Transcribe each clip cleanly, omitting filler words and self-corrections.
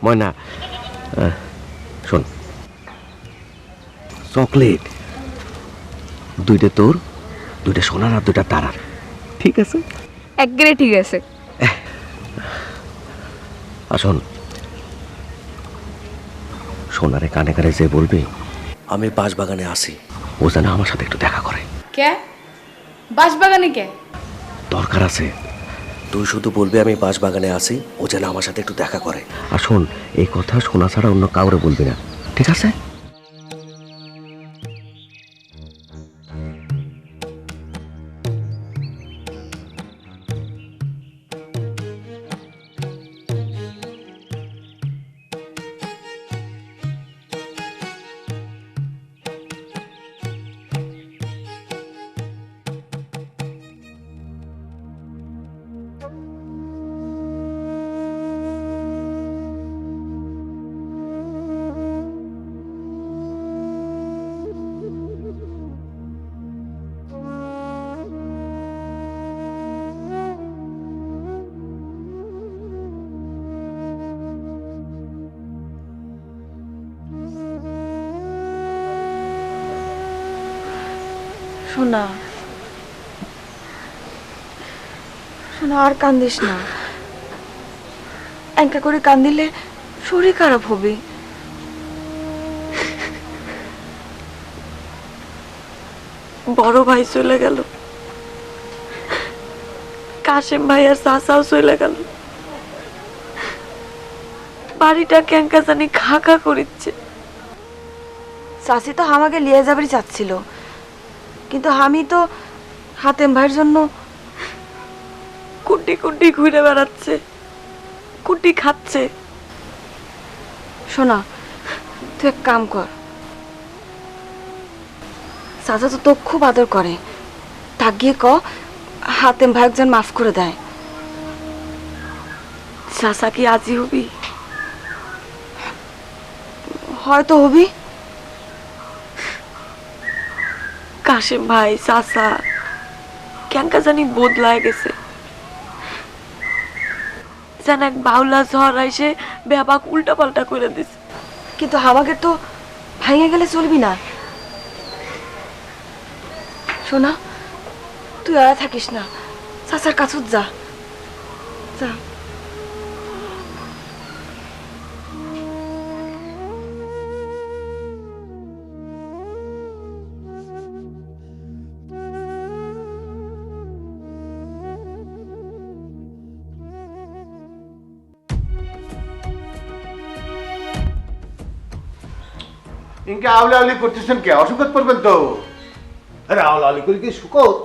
ময়না শোন, চকলেট দুইটা তোর, দুইটা সোনার আর দুইটা তারার, ঠিক আছে? একবারে ঠিক আছে। আসুন, সোনারে কানে কানে যে বলবে আমি বাঁশবাগানে আসি, ও যেন আমার সাথে একটু দেখা করে। কে বাঁশবাগানে কে? দরকার আছে। তুই শুধু বলবি আমি বাঁশবাগানে আসি, ও যেন আমার সাথে একটু দেখা করে। আর শোন, এই কথা শোনা ছাড়া অন্য কাউরে বলবি না, ঠিক আছে? শোনা, শোনা, আর কান্দিস না। একা করে কান্দিলে শরীর খারাপ হবে। বড় ভাই চলে গেল, কাশেম ভাই আর চাচাও চলে গেল। বাড়িটা কেঙ্কা জানি খা খা করিচ্ছে। চাচি তো আমাকে লিয়ে যাবারই চাচ্ছিল, কিন্তু আমি তো হাতেম ভাইয়ের জন্য কুটি কুটি ঘুরে বেড়াচ্ছে, কুটি খাচ্ছে। শোনা, তুই এক কাম কর, চাচা তো তোকে খুব আদর করে, তা গিয়ে ক হাতেম ভাই একজন মাফ করে দেয়। চাচা কি আজই হবি? হয়তো হবি। কাশেম ভাই চাচা কেনকা জানি বদলায় গেছে, যেন এক বাউলা ঝড় আইসে ব্যাপাক উল্টা পাল্টা করে দিছে। কিন্তু আমাকে তো ভাঙে গেলে চলবি না। শোনা, তুই আর থাকিস না, চাচার কাছে যা যা। ইনকে আউলি আউলি করতেছেন কে? অসুখত পড়বেন তো। আরে আউলি আউলি করে কি সুখত?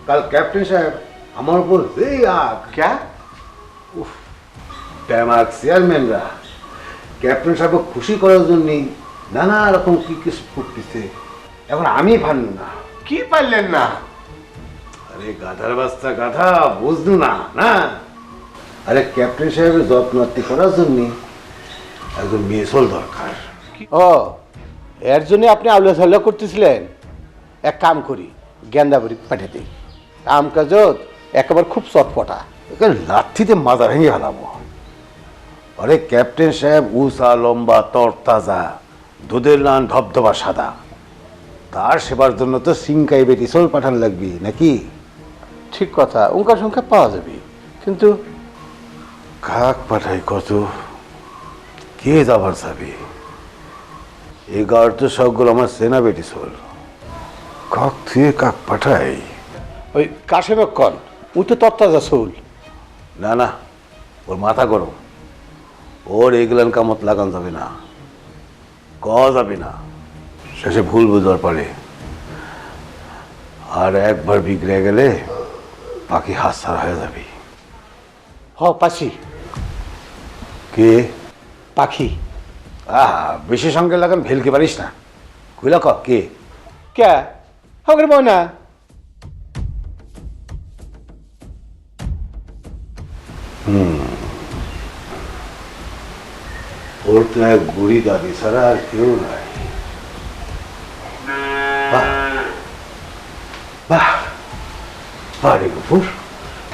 কাল ক্যাপ্টেন সাহেব আমার উপর যে আগ ক্যা উফ, ট্যামাক চেয়ারম্যানরা ক্যাপ্টেন সাহেব খুশি করার জন্য নানা রকম কি কিছু করতেছে। এখন আমি পারল না। কি পারলেন না? আরে গাধার বাচ্চা গাধা, বুঝলো না না। আরে ক্যাপ্টেন সাহেবের যত্নআত্তি করার জন্য একজন মেসল দরকার। ও, এর জন্য আপনি আউলা ঝাউলা করতেছিলেন? এক কাম করি, গেন্দাবাড়ি পাঠিয়ে দিই। কাম কাজত একেবারে খুব চটপটা, এখানে লাঠিতে মাথা ভেঙে ফেলাবো। আরে ক্যাপ্টেন সাহেব উষা লম্বা তরতাজা, দুধের লান ধবধবা সাদা, তার সেবার জন্য তো সিংকাই বেটি সোল পাঠান লাগবে নাকি? ঠিক কথা, উনকার সংখ্যা পাওয়া যাবে, কিন্তু কাক পাঠাই কত, কে যাবার যাবে? এগার তো সবগুলো আমার সেনা বেটি সোল, কাক থুয়ে কাক পাঠাই। ওই কাশেমক কন, ওই তো তত্তাজা চুল। না না, ওর মাথা গরম, ওর এগুলান কামত লাগান যাবে না, ক যাবে না, শেষে ভুল বুঝবার পারে। আর একবার বিগড়ে গেলে পাখি হাতছাড়া হয়ে যাবে। হ পাশি কে? পাখি। বেশি সঙ্গে লাগান ভেলকে পারিস না, কইলা ক কে? কে হবে না? ওর তো এক বুড়ি দাদি ছাড়া আর কেউ নাই। বাহ বাহ, ভারী গফুর,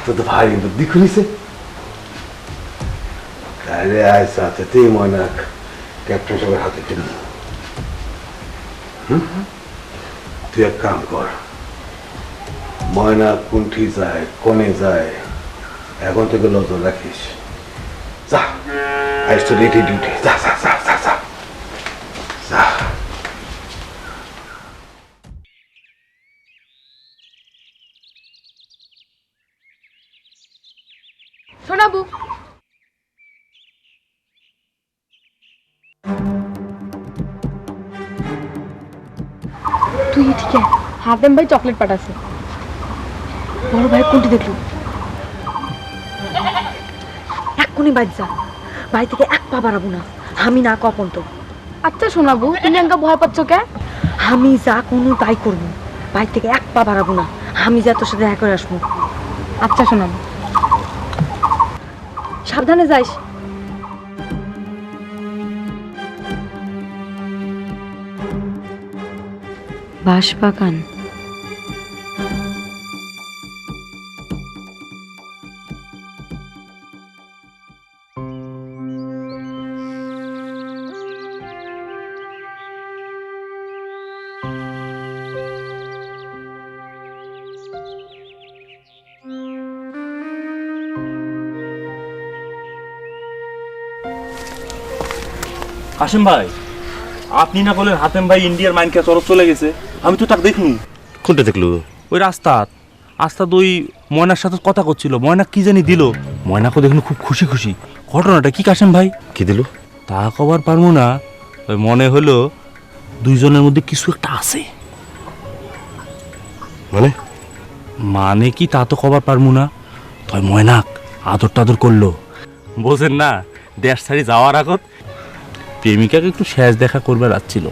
তো তো ভারী বুদ্ধি খুলিছে। আরে আয় সাথেতেই ময়নাক ক্যাপ্টেন সাহেবের হাতে দিল। তুই এক কাম কর, ময়না কুণ্ঠি যায় কোনে যায় এখন থেকে নজর রাখিস। যা আইস তো ডিউটি ডিউটি, যা যা যা যা যা যা। শোনাবু তুই ঠিক আছে, হাতেম ভাই চকলেট পাঠাছে। বড় ভাই কোনটি দেখলো? এক্ষুনি বাইর যা, বাড়ি থেকে এক পা বাড়াবো না, আমি না কখন তো। আচ্ছা শোনাবু, তুমি আমাকে ভয় পাচ্ছ কে? আমি যা কোনো তাই করবো, বাড়ি থেকে এক পা বাড়াবো না, আমি যা তোর সাথে দেখা করে আসবো। আচ্ছা শোনাবু, সাবধানে যাইস। বাঁশবাগান, হাসিম ভাই, আপনি না বলেন হাতেম ভাই ইন্ডিয়ার মাইনকে চরত চলে গেছে? আমি তো তাকে দেখলু। কোনটা দেখলো? ওই আস্তাদ ওই ময়নার সাথে কথা করছিল। ময়না কি জানি দিল, ময়নাকে দেখলু খুব খুশি খুশি। ঘটনাটা কি কাসেম ভাই? কি দিল? তা কবার পারবো না, ওই মনে হলো দুইজনের মধ্যে কিছু একটা আছে। মানে মানে কি তা তো কবার পারবো না, তাই ময়নাক আদর টাদর করলো। বোঝেন না, দেশ ছাড়ি যাওয়ার আগত প্রেমিকাকে একটু শেষ দেখা করবে যাচ্ছিল।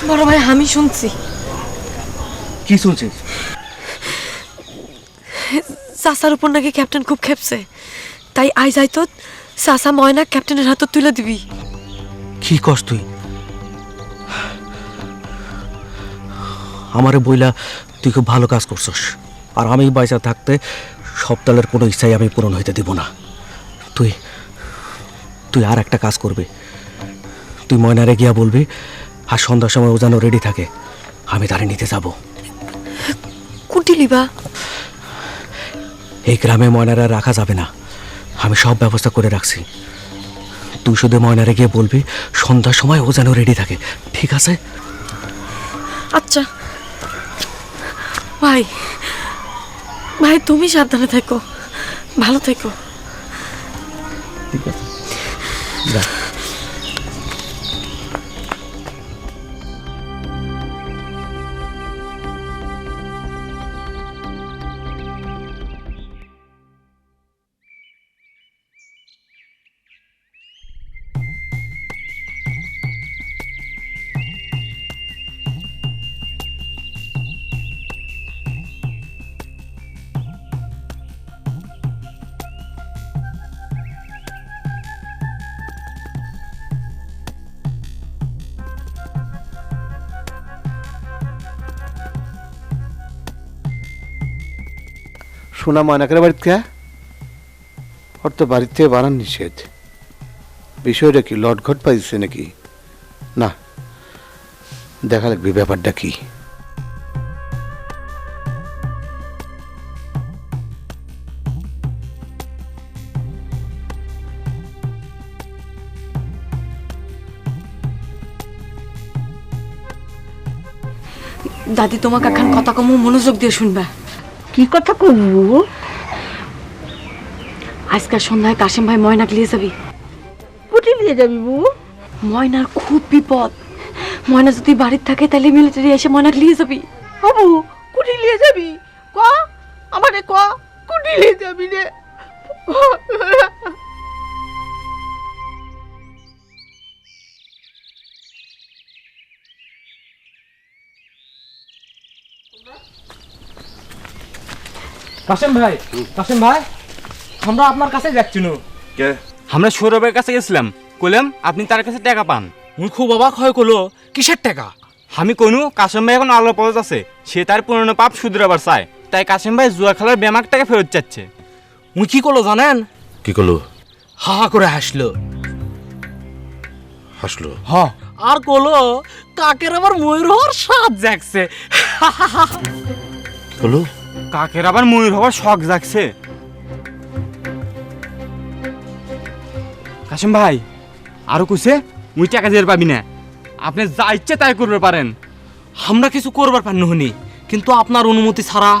বড় ভাই আমি শুনছি। কি শুনছিস? চাচার উপর নাকি ক্যাপ্টেন খুব খেপছে, তাই আই যাই তো চাচা ময়না ক্যাপ্টেনের হাতে তুলে দিবি। কি কস তুই? আমারে বইলা তুই খুব ভালো কাজ করছস, আর আমি বাইচা থাকতে সপ্তাহের কোনো ইচ্ছাই আমি পূরণ হইতে দিব না। তুই তুই আর একটা কাজ করবি, তুই ময়নারে গিয়া বলবি আর সন্ধ্যার সময় ও যেন রেডি থাকে, আমি তারে নিতে যাব। কোনটি লিবা? এই গ্রামে ময়নারে রাখা যাবে না, আমি সব ব্যবস্থা করে রাখছি। তুই শুধু ময়নারে গিয়ে বলবি সন্ধ্যার সময় ও যেন রেডি থাকে, ঠিক আছে? আচ্ছা ভাই, ভাই তুমি সাবধানে থেকো, ভালো থেকো। ঠিক আছে, যা। সোনা ময়নাকের বাড়িতে কে? ওর তো বাড়িতে বাড়ান নিষেধ, বিষয়টা কি লটঘট পাইছে নাকি? না, দেখা লাগবে ব্যাপারটা কি। দাদি তোমাকে এখন কথা কম মনোযোগ দিয়ে শুনবা। কি কথা করবো? আজকাল সন্ধ্যায় কাশিম ভাই ময়নাকে নিয়ে যাবি। কুটি নিয়ে যাবি বউ? ময়নার খুব বিপদ। ময়না যদি বাড়ির থাকে তাহলে মিলিটারি এসে ময়নাকে নিয়ে যাবি। হবু কুটি নিয়ে যাবি? ক আমারে ক কুটি নিয়ে যাবি রে? কাশেম ভাই, কাশেম ভাই, আমরা আপনার কাছে যাচ্ছি নু। কে? আমরা সৌরভের কাছে গেছিলাম, কইলাম আপনি তার কাছে টাকা পান। মুই খুব অবাক হয়ে কলো কিসের টাকা? আমি কইনু কাশেম ভাই এখন আলো পথ আছে, সে তার পুরনো পাপ শুধরাবার চায়, তাই কাশেম ভাই জুয়া খেলার ব্যামাক টাকা ফেরত চাচ্ছে। মুই কি করলো জানেন? কি করলো? হা হা করে হাসলো। হাসলো? হ, আর কলো কাকের আবার ময়ূর হওয়ার স্বাদ জাগছে। কি করলো? কাকের আবার ময়ূর হওয়ার শখ জাগছে। কাশেম ভাই আরো কুছে মুই টাকা দিয়ে পাবি না, আপনি যা ইচ্ছে তাই করবে পারেন। আমরা কিছু করবার পারি হনি, কিন্তু আপনার অনুমতি ছাড়া।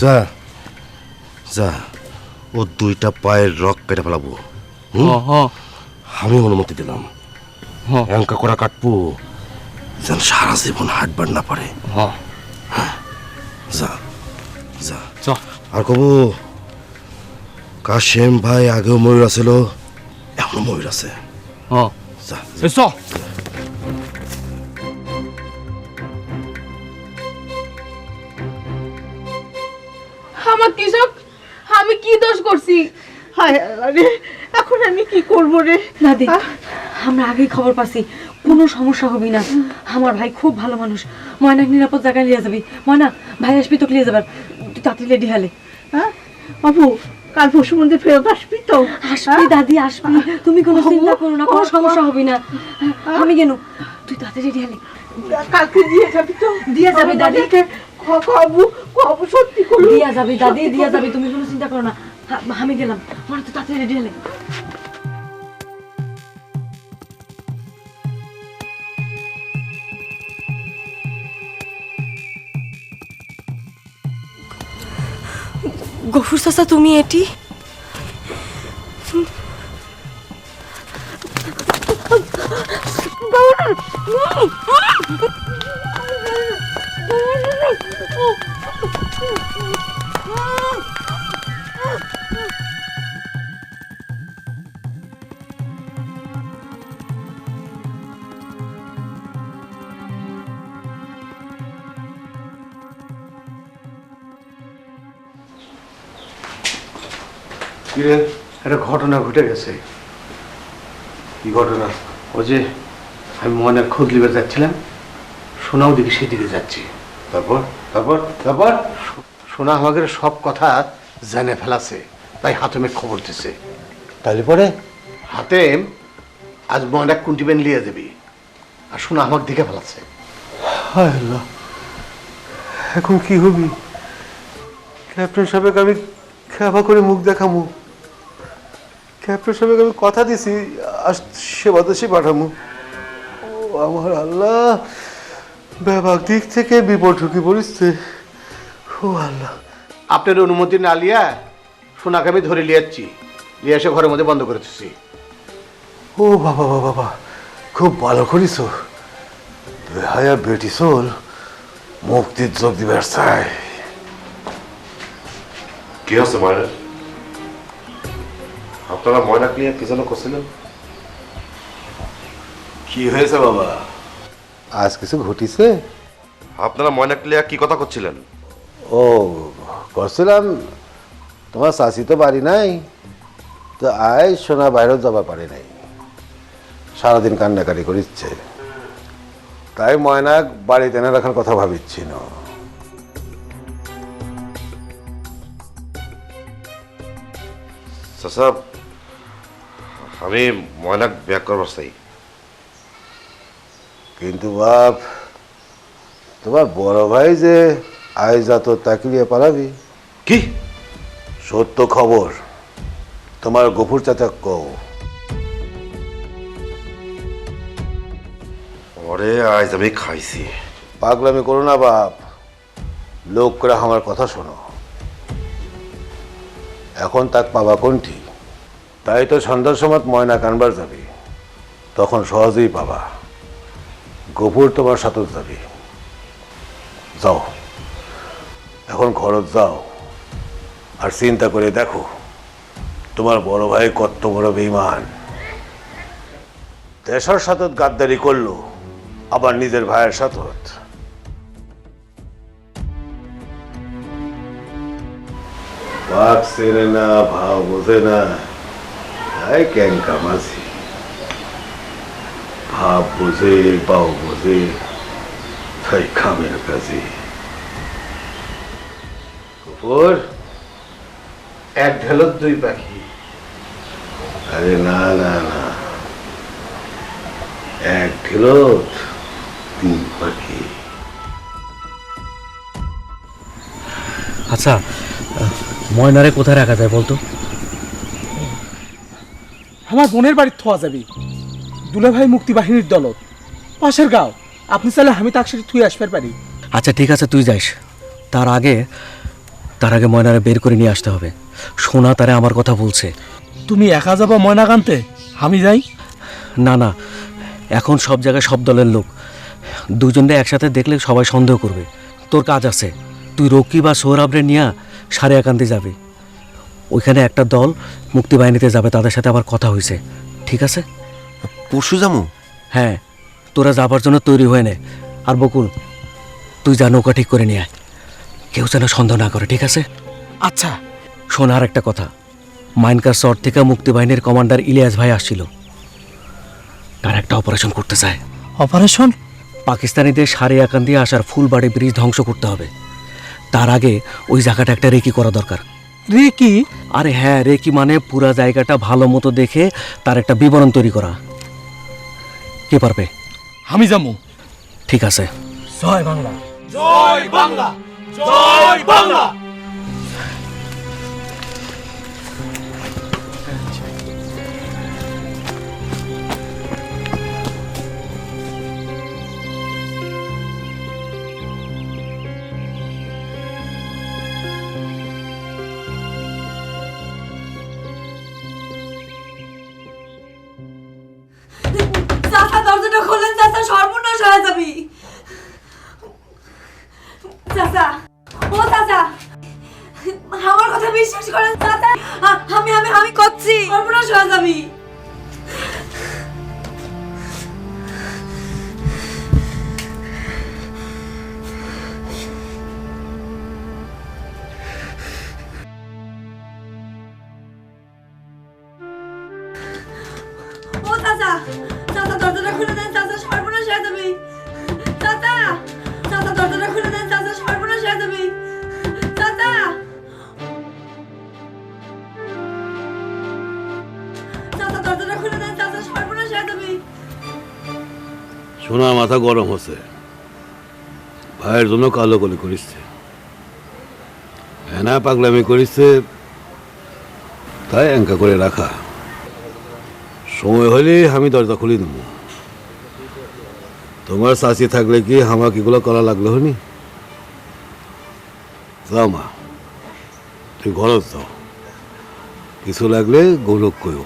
যা যা, ও দুইটা পায়ের রক কেটে ফেলাবো। আমি অনুমতি দিলাম। অঙ্কা করা কাটবো যেন সারা জীবন হাঁটবার না পারে। যা যা। আর কব কাশেম ভাই আগেও ময়ূর আছিল, এখনো ময়ূর আছে। যা যা। আমার কৃষক, আমি কি দোষ করছি? হায় আল্লাহ রে, এখন আমি কি করবো রে? দাদি, আমরা আগেই খবর পাচ্ছি, কোনো সমস্যা হবে না। আমার ভাই খুব ভালো মানুষ। ময়নাকে নিরাপদ জায়গায় নিয়ে যাবি। ময়না, ভাই আসবি তোকে নিয়ে যাবার। তুই তাড়াতাড়ি রেডি হালে। হ্যাঁ বাবু, কাল পরশু মধ্যে ফেরত আসবি তো? আসবি দাদি, আসবি। তুমি কোনো চিন্তা করো না, কোনো সমস্যা হবে না। আমি কেন, তুই তাড়াতাড়ি রেডি হালে। কালকে দিয়ে যাবি তো? দিয়ে যাবি দাদি, কবু কবু সত্যি করবি? দিয়া যাবি দাদি, দিয়া যাবি। তুমি কোনো চিন্তা করো না। আমি গেলাম। মনে তো তাড়াতাড়ি রেডি হালে। গফুর চাচা, তুমি এটি? কিরে, একটা ঘটনা ঘটে গেছে। কি ঘটনা? ও যে আমি ময়নার খোঁজ লিবে যাচ্ছিলাম, সোনাও দিকে সেদিকে যাচ্ছি। তারপর তারপর তারপর সোনা আমাদের সব কথা জেনে ফেলাছে, তাই হাতেমের খবর দিছে। তাহলে পরে হাতেম আজ ময়না কুন্টিবেন লিয়ে যাবি, আর সোনা আমাকে দেখে ফেলাছে। হায় আল্লাহ, এখন কি হবি? ক্যাপ্টেন সাহেব আমি খেপা করে মুখ দেখামু। ক্যাপ্টেন সাহেব আমি কথা দিছি আজ সেবা দেশে পাঠামু। ও আমার আল্লাহ, ব্যাপক দিক থেকে বিপদ ঢুকি পড়িচ্ছে। ও আল্লাহ। আপনার অনুমতি না লিয়া সোনাকে আমি ধরে লিয়ে যাচ্ছি, লিয়ে এসে ঘরের মধ্যে বন্ধ করে দিচ্ছি। ও বাবা বাবা বাবা, খুব ভালো করিস। বেহায়া বেটি সোল মুক্তির যোগ দিবার চাই। কি আছে ময়না? আপনারা ময়নাক নিয়ে কি যেন করছিলেন? কি হয়েছে বাবা? আজ কিছু ঘটিছে? আপনারা ময়নাক নিয়ে কি কথা করছিলেন? ও করছিলাম, তোমার চাষি তো বাড়ি নাই, তো আয় সোনা বাইরেও যাবা পারে নাই, সারাদিন কান্নাকাটি করিচ্ছে, তাই ময়নাক বাড়িতে এনে রাখার কথা ভাবিচ্ছি না। চাচা আমি ময়নাক বিয়া করবার চাই। কিন্তু বাপ, তোমার বড় ভাই যে আয় যা তো তাকে নিয়ে পালাবি। কি সত্য খবর, তোমার গফুর চাচা কও। ওরে আজ আমি খাইছি। পাগলামি করো না বাপ, লোক করে আমার কথা শোনো। এখন তাক পাবা কোনটি? তাই তো সন্ধ্যার সময় ময়না কানবার যাবে, তখন সহজেই পাবা। গফুর তোমার সাথে যাবে। যাও এখন ঘরত যাও, আর চিন্তা করে দেখো তোমার বড় ভাই কত বড় বেঈমান। দেশের সাথে গাদ্দারি করলো, আবার নিজের ভাইয়ের সাথে। বাঘ চেনে না, ভাও বোঝে না, তাই ক্যাঙ্কা মাঝি। ভাব বোঝে, পাও বোঝে, তাই খামের কাজে। কুকুর এক ঢেলত দুই পাখি। আরে না না না, এক ঢেলত তিন পাখি। আচ্ছা, ময়নারে কোথায় রাখা যায় বলতো? আমার বোনের বাড়ি থোয়া যাবি, দুলাভাই মুক্তি বাহিনীর দলত, পাশের গাঁও। আপনি চাইলে আমি তাকে সেটা থুয়ে আসবার পারি। আচ্ছা ঠিক আছে, তুই যাইস। তার আগে ময়নারে বের করে নিয়ে আসতে হবে। সোনা তারে আমার কথা বলছে। তুমি একা যাবো ময়না কানতে? আমি যাই? না না, এখন সব জায়গায় সব দলের লোক, দুজনরে একসাথে দেখলে সবাই সন্দেহ করবে। তোর কাজ আছে, তুই রকি বা সৌরভরে নিয়ে সারিয়াকান্দি যাবে। ওইখানে একটা দল মুক্তিবাহিনীতে যাবে, তাদের সাথে আবার কথা হয়েছে। ঠিক আছে? পরশু যামু? হ্যাঁ, তোরা যাবার জন্য তৈরি হয়ে নে। আর বকুল, তুই যা নৌকা ঠিক করে নিয়ে আয়, কেউ যেন সন্দেহ না করে। ঠিক আছে? আচ্ছা। শোন, আর একটা কথা, মাইনকার শহর থেকে মুক্তিবাহিনীর কমান্ডার ইলিয়াস ভাই আসছিল। তার একটা অপারেশন করতে চায়। অপারেশন? পাকিস্তানিদের সারিয়াকান দিয়ে আসার ফুলবাড়ি ব্রিজ ধ্বংস করতে হবে। তার আগে ওই জায়গাটা একটা রেকি করা দরকার। রেকি? আরে হ্যাঁ, রেকি মানে পুরা জায়গাটা ভালো মতো দেখে তার একটা বিবরণ তৈরি করা। কে পারবে? আমি যাবো। ঠিক আছে। জয় বাংলা, জয় বাংলা, জয় বাংলা। চাচা দরজাটা খোলেন, চাচা সর্বনাশ হয়ে যাবি। চাচা, ও চাচা, আমার কথা বিশ্বাস করেন চাচা। আমি করছি, সর্বনাশ হয়ে যাবি। ও চাচা, চাচা দরজাটা খুলে দেন, চাচা সর্বনাশ হয়ে যাবি। চাচা, চাচা দরজাটা খুলে দেন, চাচা সর্বনাশ হয়ে যাবি। চাচা, চাচা দরজাটা খুলে দেন, চাচা সর্বনাশ হয়ে যাবি। সোনা মাথা গরম হচ্ছে, ভাইয়ের জন্য কালো কলি করিচ্ছে, এনা পাগলামি করিচ্ছে, তাই এঙ্কা করে রাখা। সময় হলে আমি দরজা খুলে দেব। তোমার চাষি থাকলে কি আমাকে এগুলো করা লাগলো হনি? যাও মা, তুই ঘরত যাও, কিছু লাগলে গৌরব কইও।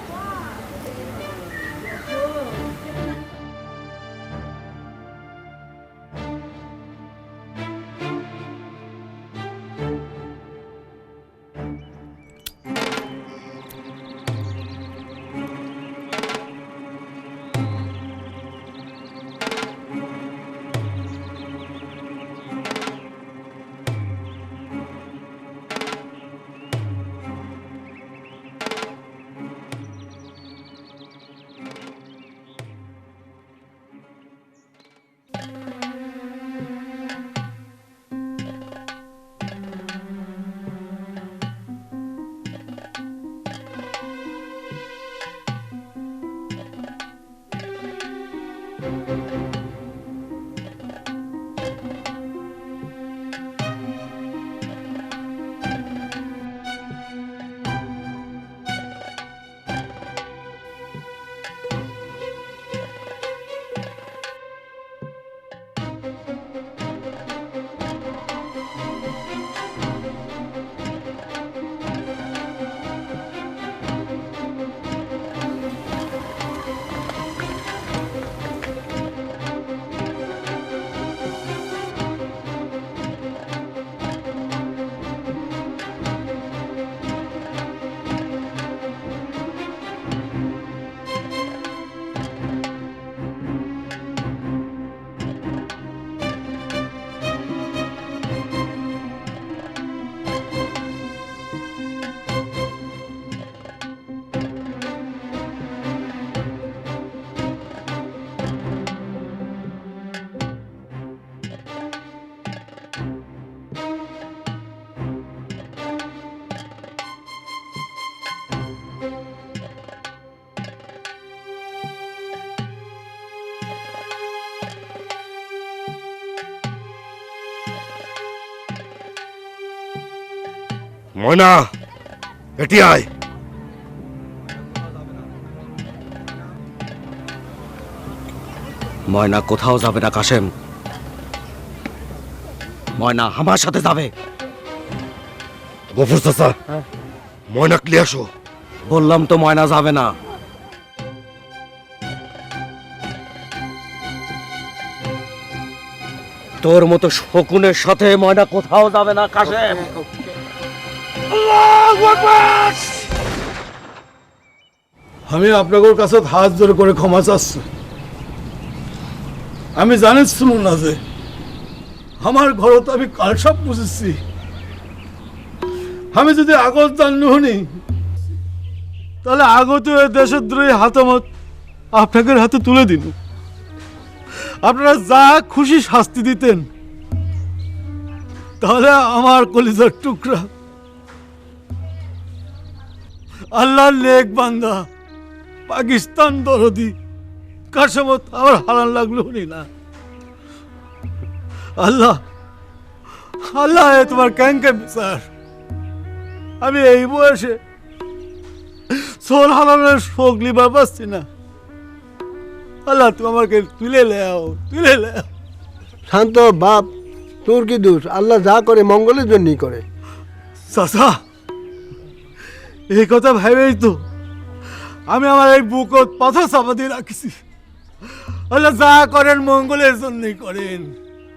ময়না এটি আয়। ময়না কোথাও যাবে না কাশেম, ময়না আমার সাথে যাবে। গফুর চাচা, ময়না ক্লিয়ে আসো। বললাম তো ময়না যাবে না। তোর মতো শকুনের সাথে ময়না কোথাও যাবে না কাশেম। আমি আপনাদের কাছে হাত জোর করে ক্ষমা চাচ্ছি। আমি জানিছিল না যে আমার ঘরত আমি কাল সব বুঝেছি। আমি যদি আগত জানলু হনি তাহলে আগত দেশদ্রোহী হাতামত আপনাদের হাতে তুলে দিন। আপনারা যা খুশি শাস্তি দিতেন, তাহলে আমার কলিজার টুকরা আল্লাহর নেক বান্দা পাকিস্তান দরদি কাশেমত আমার হারান লাগলো না। আল্লাহ আল্লাহ তোমার ক্যাঙ্কে বিচার। আমি এই বয়সে সোল হারানোর শোক লিবার পাচ্ছি না। আল্লাহ তুমি আমাকে তুলে লেও, তুলে লেও। শান্ত বাপ, তোর কি দোষ? আল্লাহ যা করে মঙ্গলের জন্যই করে। চাচা, এই কথা ভেবেই তো আমি আমার এই বুকত পাথর চাপা দিয়ে রাখছি। আল্লাহ যা করেন মঙ্গলের জন্যই করেন,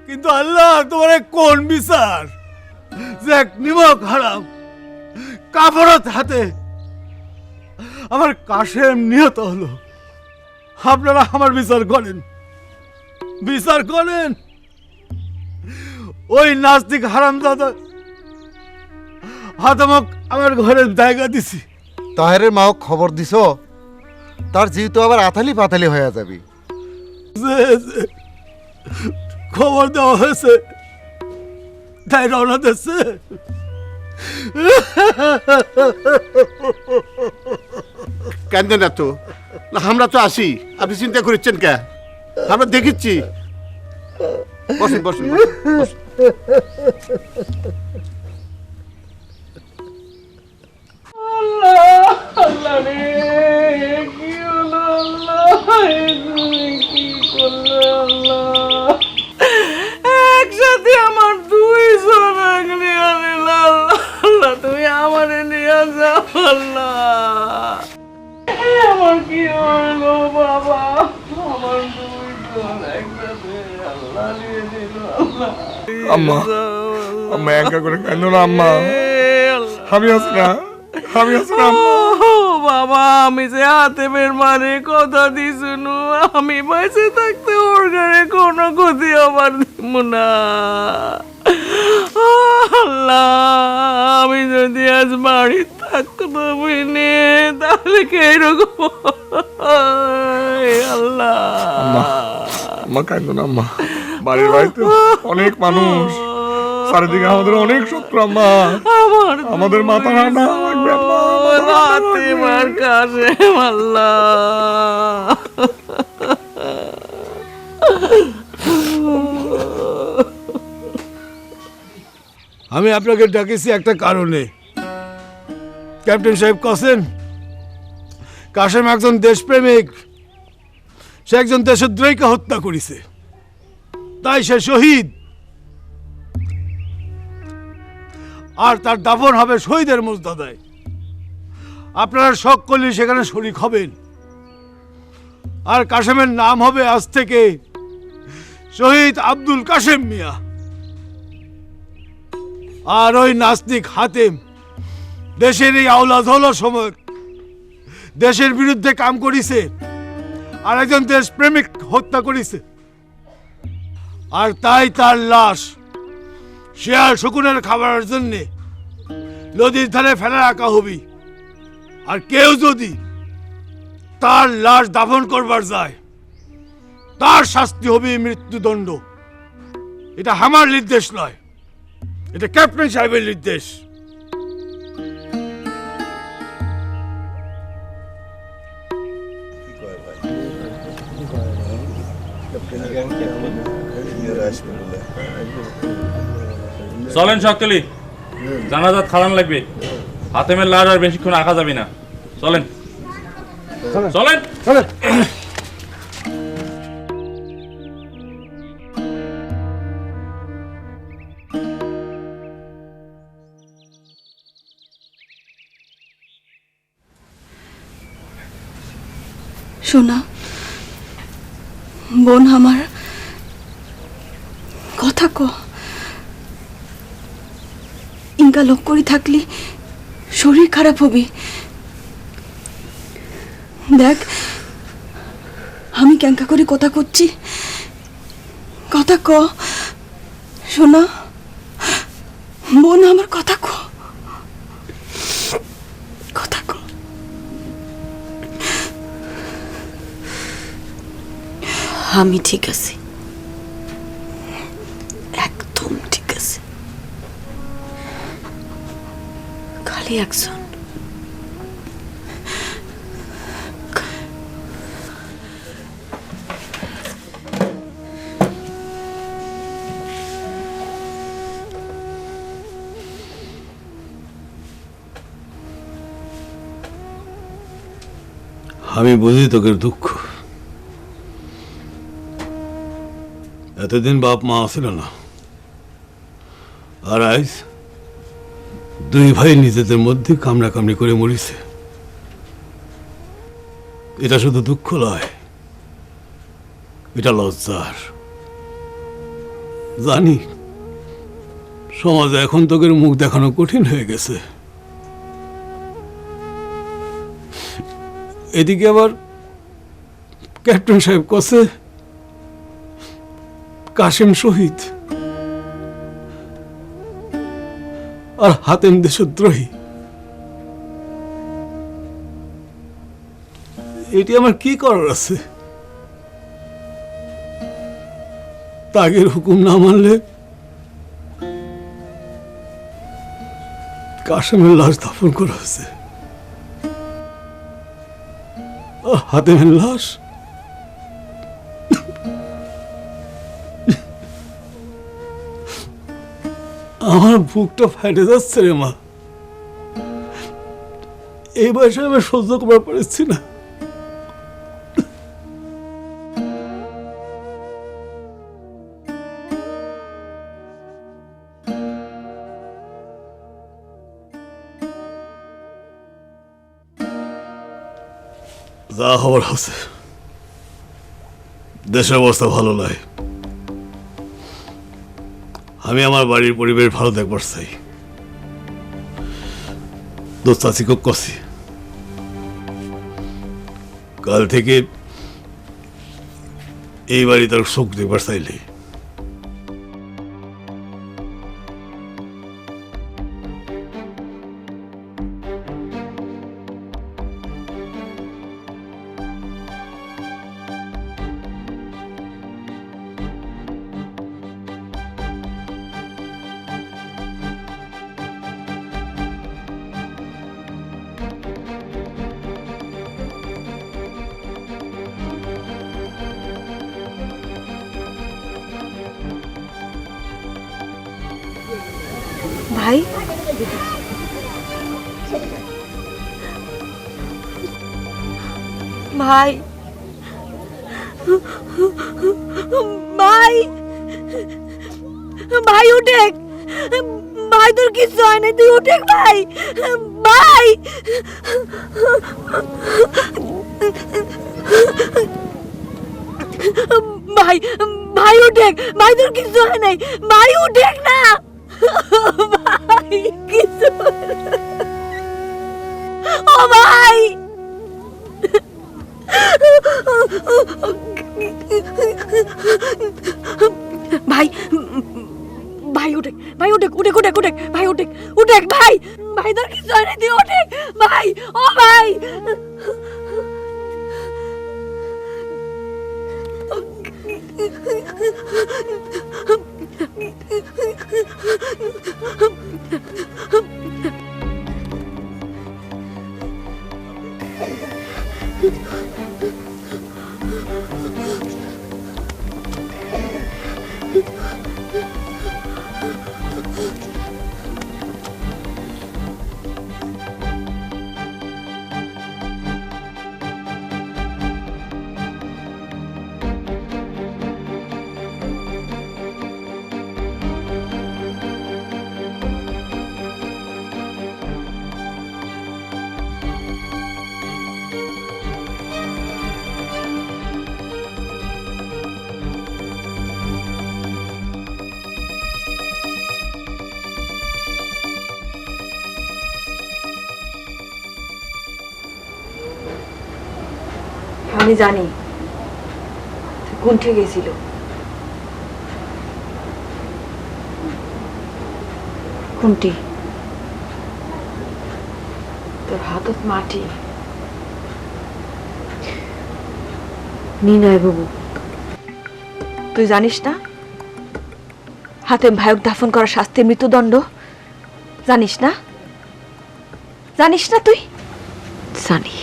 কিন্তু আল্লাহ তোমার কোন বিচার যে এক নিমক হারাম কাপড়ত হাতে আমার কাশেম নিহত হলো। আপনারা আমার বিচার করেন, বিচার করেন। ওই নাস্তিক হারামজাদা হাতামক আমার ঘরে জায়গা দিছি। তাহেরের মাও খবর দিছ? তার যেহেতু আবার আথালি পাথালি হয়ে যাবি। যে খবর দেওয়া হয়েছে তাই রওনা দিচ্ছে। কান্দেন না তো, না আমরা তো আসি, আপনি চিন্তা করছেন কে? আমরা দেখিচ্ছি। বসেন বসেন বসেন। আল্লাহ রে, কি হলো আল্লাহ, তুমি কি করলে আল্লাহ? একসাথে আমার দুইজন নিয়ে আনিল আল্লাহ। আল্লাহ তুমি আমারে নিয়ে যাও আল্লাহ। আমার কি হলো বাবা, আমার দুইজন একসাথে আল্লাহ নিয়ে দিল আল্লাহ। আম্মা, আম্মা একা করে কেন না আম্মা? আমি আছি না, আমি আছি না আম্মা। বাবা, আমি যে হাতেমের মানে কথা দিছুনু, আমি বেঁচে থাকতে ওর ঘরে কোনো ক্ষতি আমার দিব না আল্লাহ। আমি যদি আজ বাড়ি থাকতো বিনে, তাহলে কে এরকম আল্লাহ। আম্মা কাঁদো না আম্মা, বাড়ির বাড়িতে অনেক মানুষ, চারিদিকে আমাদের অনেক শত্রু আম্মা। আমাদের মাথা ঠান্ডা লাগবে আম্মা। হাতেমার কাছে আল্লাহ। আমি আপনাকে ডাকেছি একটা কারণে। ক্যাপ্টেন সাহেব কাসেম, কাসেম একজন দেশপ্রেমিক, সে একজন দেশদ্রোহীকে হত্যা করেছে, তাই সে শহীদ। আর তার দাফন হবে শহীদের মর্যাদায়। আপনারা সকলে সেখানে শরীক হবেন। আর কাসেমের নাম হবে আজ থেকে শহীদ আব্দুল কাসেম মিয়া। আর ওই নাস্তিক হাতেম দেশের এই আওলা ঝওলা সময় দেশের বিরুদ্ধে কাম করিছে, আর একজন দেশপ্রেমিক হত্যা করিছে। আর তাই তার লাশ শেয়াল শকুনের খাবারের জন্য নদীর ধারে ফেলে রাখা হবি। আর কেউ যদি তার লাশ দাফন করবার যায়, তার শাস্তি হবে মৃত্যুদণ্ড। এটা আমার নির্দেশ নয়, এটা ক্যাপ্টেন সাহেবের নির্দেশ। চলেন সকলি জানাজাত খাওয়ান লাগবে। হাতেমের লাশ আর বেশিক্ষণ রাখা যাবে না। চলেন চলেন চলেন। শোনা বোন আমার কথা ক ইনকা লোক করে থাকলি শরীর খারাপ হবে। দেখ আমি ক্যাঙ্কা করে কথা করছি, কথা ক শোনা বোন আমার কথা ক কথা ক। আমি ঠিক আছি, একদম ঠিক আছে। খালি একজন আমি বুঝি তোকে দুঃখ। এতদিন বাপ মা ছিল না, আর আজ দুই ভাই নিজেদের মধ্যে কামড়াকামড়ি করে মরিছে। এটা শুধু দুঃখ নয়, এটা লজ্জার। জানি সমাজে এখন তোকে মুখ দেখানো কঠিন হয়ে গেছে। এদিকে আবার ক্যাপ্টেন সাহেব কছে কাশেম শহীদ আর হাতেম দেশদ্রোহী। এটি আমার কি করার আছে? তাগের হুকুম না মানলে কাশেমের লাশ দাফন করা হয়েছে, হাতেমের লাশ আমার বুকটা ফেটে যাচ্ছে রে মা। এই বয়সে আমি সহ্য করতে পারছি না। যা হবার আছে, দেশের অবস্থা ভালো নয়। আমি আমার বাড়ির পরিবেশ ভালো দেখবার চাই। দোস্ত চাচিকে কষি কাল থেকে এই বাড়ি তার শোক দেখবার চাইলে ভাই ভাই ভাই ভাই উঠে ভাই, তোর কিছু হয় না, তুই উঠে ভাই। ভাই ভাই ভাই উঠে ভাই, তোর কিছু হয় নাই ভাই, উঠে না ভাই, কিছু ও ভাই ভাই ভাই উঠে ভাই, উঠে উঠে উঠে উঠে ভাই, উঠে উঠে ভাই, ভাই তোর কিছু হয় না, তুই উঠে ভাই। ও ভাই আমি জানি কুণ্ঠে গেছিল। কুন্টি তোর হাতত মাটি নিনয় বাবু, তুই জানিস না হাতেম ভাইক দাফন করা শাস্তি মৃত্যুদণ্ড? জানিস না? জানিস না তুই? জানি।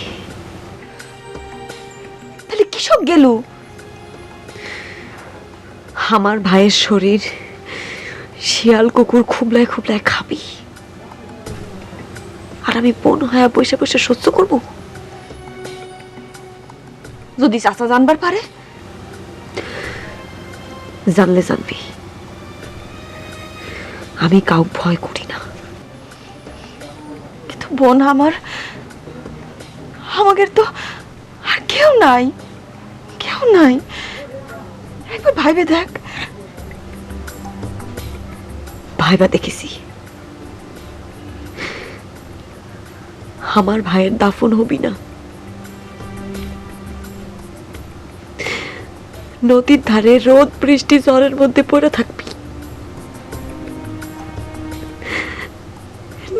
তাহলে কিসব গেলু? আমার ভাইয়ের শরীর শিয়াল কুকুর খুবলায় খুবলায় খাবি, আর আমি বোন হয়ে বসে বসে সহ্য করব? যদি চাচা জানবার পারে? জানলে জানবি, আমি কাউ ভয় করি না। কিন্তু বোন আমাদের তো আর কেউ নাই, কেউ নাই। একবার ভাইবে দেখ। ভাইবা দেখেছি আমার ভাইয়ের দাফন হবি না, নদীর ধারে রোদ বৃষ্টি ঝড়ের মধ্যে পড়ে থাকবি।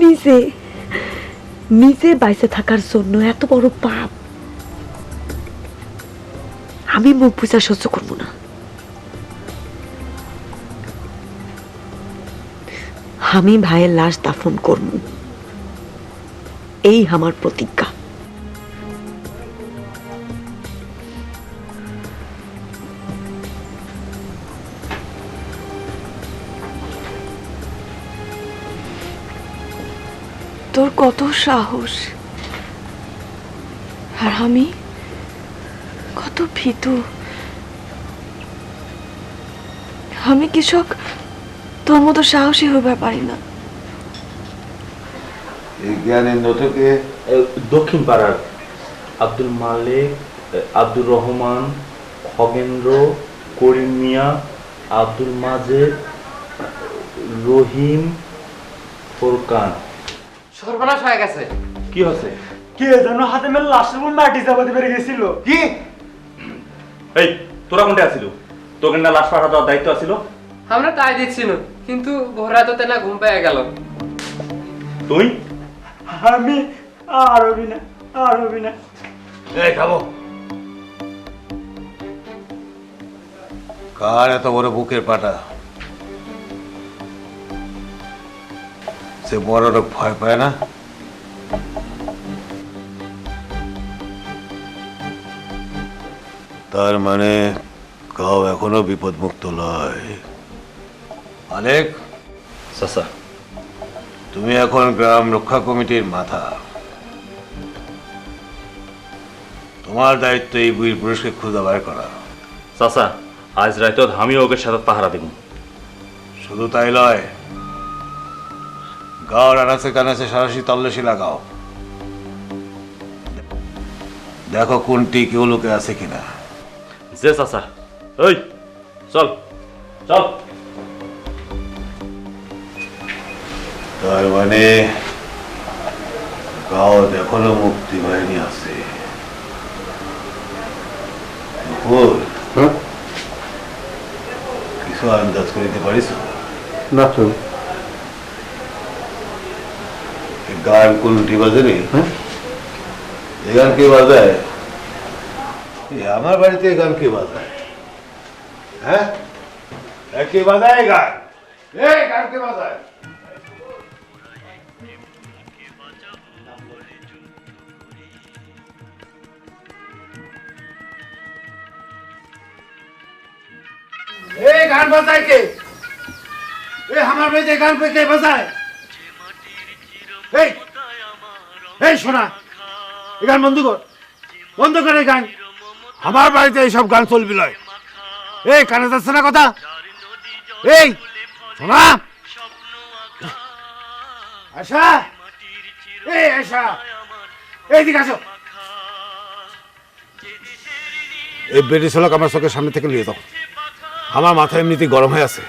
নিজে নিজে বাইসে থাকার জন্য এত বড় পাপ আমি মুখ বুঝা সহ্য করবো না। আমি ভাইয়ের লাশ দাফন করব, এই আমার প্রতিজ্ঞা। তোর কত সাহস, আর আমি কত ভীতু। আমি কৃষক তোর মতো সাহসী হইতে পারি না। এই জ্ঞানেন্দ্রকে দক্ষিণ পাড়ার আব্দুল মালিক, আব্দুর রহমান, খগেন্দ্র, করিম মিয়া, আব্দুল মাজেদ, রহিম, ফোরকান। সর্বনাশ হয়ে গেছে। কি হচ্ছে? কে জানো হাতে মেলে লাশের উপর মাটি চাপাতে পেরে গেছিল। কি? এই তোরা কোনটা আছিল? তোকে না লাশ পাঠা দেওয়ার দায়িত্ব আছিল? আমরা তাই দিচ্ছিল, কিন্তু ভোরা তো তেনা ঘুম পেয়ে গেল। তুই? আমি আর হবি না, আর হবি না। এই খাবো। কার এত বড় বুকের পাটা? সে বড় লোক ভয় পায় না? তার মানে কাউ এখনো বিপদমুক্ত নয়। অনেক চাচা, তুমি এখন গ্রাম রক্ষা কমিটির মাথা। তোমার দায়িত্ব এই বীর পুরুষকে খুঁজে বার করা। চাচা, আজ রাতে আমিও ওকে সাথে পাহারা দিব। শুধু তাই নয়, গাঁর আনাচে কানাচে সরাসরি তল্লাশি লাগাও। দেখো কোনটি কেউ লোকে আছে কিনা। যে চাচা। ওই চল চল। তার মানে গাঁও এখনো মুক্তি বাহিনী আছে। কিছু আন্দাজ করিতে পারিস না? তো গান কোনটি বাজে রে? এ গান কে বাজায়? আমার বাড়িতে গান কে বাজায়? হ্যাঁ, কে বাজায় গান? গান কে বাজায়? গান বাজায় কে? আমার বাড়িতে গান কে বাজায়? এই শোনা, এই গান বন্ধ কর, বন্ধ করে গান। আমার বাড়িতে এইসব গান চলবি লয়। এই কানে যাচ্ছে না কথা? এই শোনা, আশা, এই আশা, এইদিকে আসো। এই ব্রিটিশ লোক আমার চোখের সামনে থেকে নিয়ে যাও। আমার মাথা এমনিতেই গরম হয়ে আছে,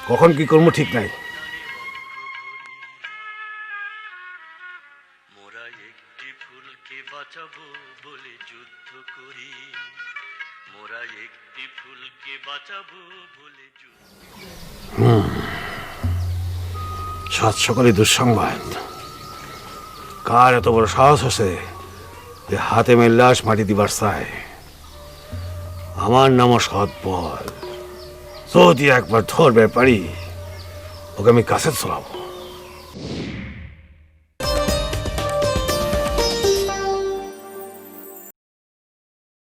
কখন কি করবো ঠিক নাই। মোরা একটি ফুলকে বাঁচাবো বলে যুদ্ধ করি। করি মোরা একটি ফুলকে বাঁচাবো বলে সাত সকালে দুঃসংবাদ। কার এত বড় সাহস আছে যে হাতে মেয়ে লাশ মাটি দিবার চায়? আমার নাম সৎ বল, যদি একবার ধরবে পারি ওকে আমি কাছে চলাবো।